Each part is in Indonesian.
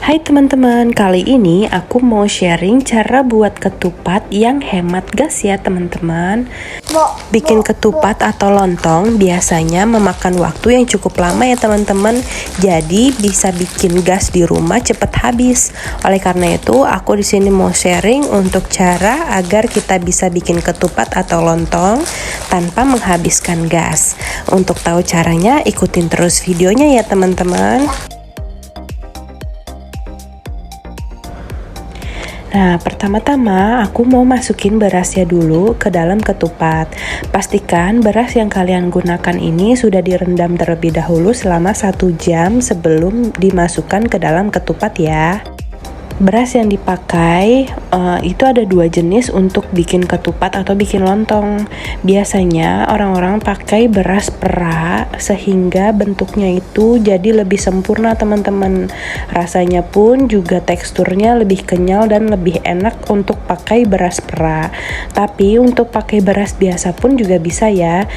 Hai teman-teman, kali ini aku mau sharing cara buat ketupat yang hemat gas ya teman-teman. Bikin ketupat atau lontong biasanya memakan waktu yang cukup lama ya teman-teman. Jadi bisa bikin gas di rumah cepet habis. Oleh karena itu aku di sini mau sharing untuk cara agar kita bisa bikin ketupat atau lontong tanpa menghabiskan gas. Untuk tahu caranya ikutin terus videonya ya teman-teman. Nah, pertama-tama aku mau masukin berasnya dulu ke dalam ketupat. Pastikan beras yang kalian gunakan ini sudah direndam terlebih dahulu selama 1 jam sebelum dimasukkan ke dalam ketupat ya. Beras yang dipakai itu ada 2 jenis untuk bikin ketupat atau bikin lontong. Biasanya orang-orang pakai beras perak sehingga bentuknya itu jadi lebih sempurna teman-teman. Rasanya pun juga teksturnya lebih kenyal dan lebih enak untuk pakai beras perak. Tapi untuk pakai beras biasa pun juga bisa ya.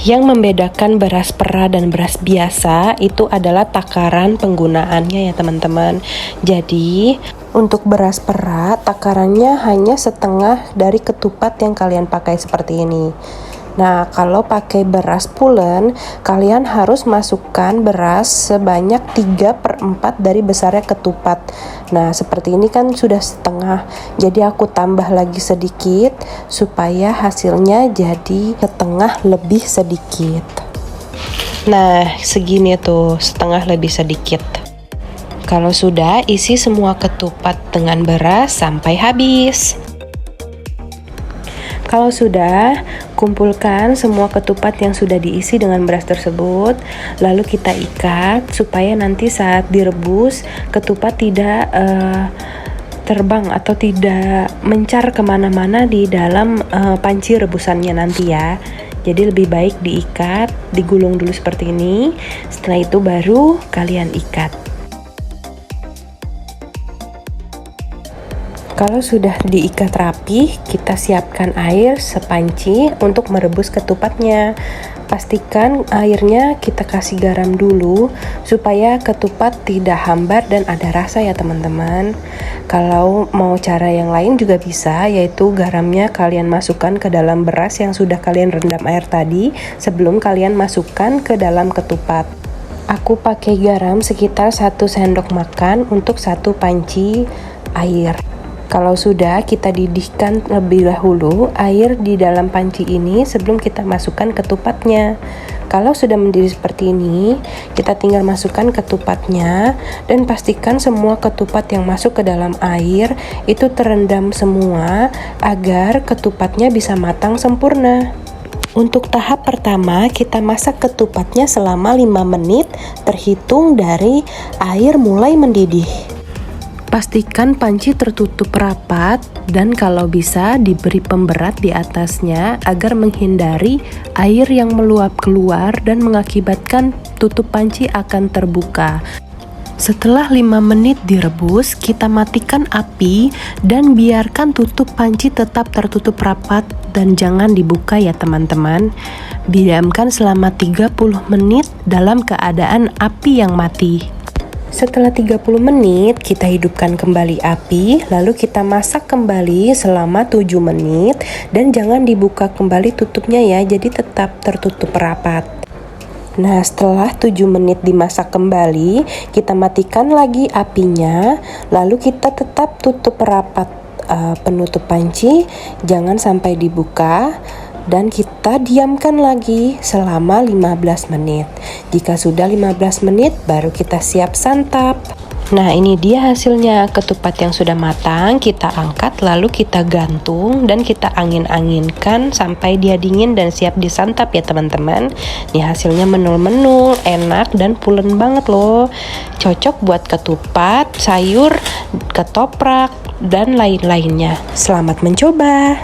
Yang membedakan beras perak dan beras biasa itu adalah takaran penggunaannya ya teman-teman. Jadi untuk beras perak, takarannya hanya setengah dari ketupat yang kalian pakai seperti ini. Nah, kalau pakai beras pulen, kalian harus masukkan beras sebanyak 3/4 dari besarnya ketupat. Nah, seperti ini kan sudah setengah. Jadi aku tambah lagi sedikit supaya hasilnya jadi setengah lebih sedikit. Nah, segini tuh, setengah lebih sedikit. Kalau sudah, isi semua ketupat dengan beras sampai habis. Kalau sudah, kumpulkan semua ketupat yang sudah diisi dengan beras tersebut, lalu kita ikat supaya nanti saat direbus, ketupat tidak terbang atau tidak mencar kemana-mana di dalam panci rebusannya nanti ya. Jadi lebih baik diikat, digulung dulu seperti ini, setelah itu baru kalian ikat. Kalau sudah diikat rapi, kita siapkan air sepanci untuk merebus ketupatnya. Pastikan airnya kita kasih garam dulu supaya ketupat tidak hambar dan ada rasa ya teman-teman. Kalau mau cara yang lain juga bisa, yaitu garamnya kalian masukkan ke dalam beras yang sudah kalian rendam air tadi sebelum kalian masukkan ke dalam ketupat. Aku pakai garam sekitar 1 sendok makan untuk 1 panci air. Kalau sudah, kita didihkan terlebih dahulu air di dalam panci ini sebelum kita masukkan ketupatnya. Kalau sudah mendidih seperti ini, kita tinggal masukkan ketupatnya dan pastikan semua ketupat yang masuk ke dalam air itu terendam semua agar ketupatnya bisa matang sempurna. Untuk tahap pertama, kita masak ketupatnya selama 5 menit terhitung dari air mulai mendidih. Pastikan panci tertutup rapat dan kalau bisa diberi pemberat di atasnya agar menghindari air yang meluap keluar dan mengakibatkan tutup panci akan terbuka. Setelah 5 menit direbus, kita matikan api dan biarkan tutup panci tetap tertutup rapat dan jangan dibuka ya teman-teman. Diamkan selama 30 menit dalam keadaan api yang mati. Setelah 30 menit, kita hidupkan kembali api, lalu kita masak kembali selama 7 menit dan jangan dibuka kembali tutupnya ya, jadi tetap tertutup rapat. Nah, setelah 7 menit dimasak kembali, kita matikan lagi apinya, lalu kita tetap tutup rapat penutup panci, jangan sampai dibuka. Dan kita diamkan lagi selama 15 menit. Jika sudah 15 menit, baru kita siap santap. Nah, ini dia hasilnya. Ketupat yang sudah matang, kita angkat lalu kita gantung dan kita angin-anginkan sampai dia dingin dan siap disantap ya teman-teman. Nih hasilnya menul-menul, enak dan pulen banget loh. Cocok buat ketupat, sayur, ketoprak, dan lain-lainnya. Selamat mencoba.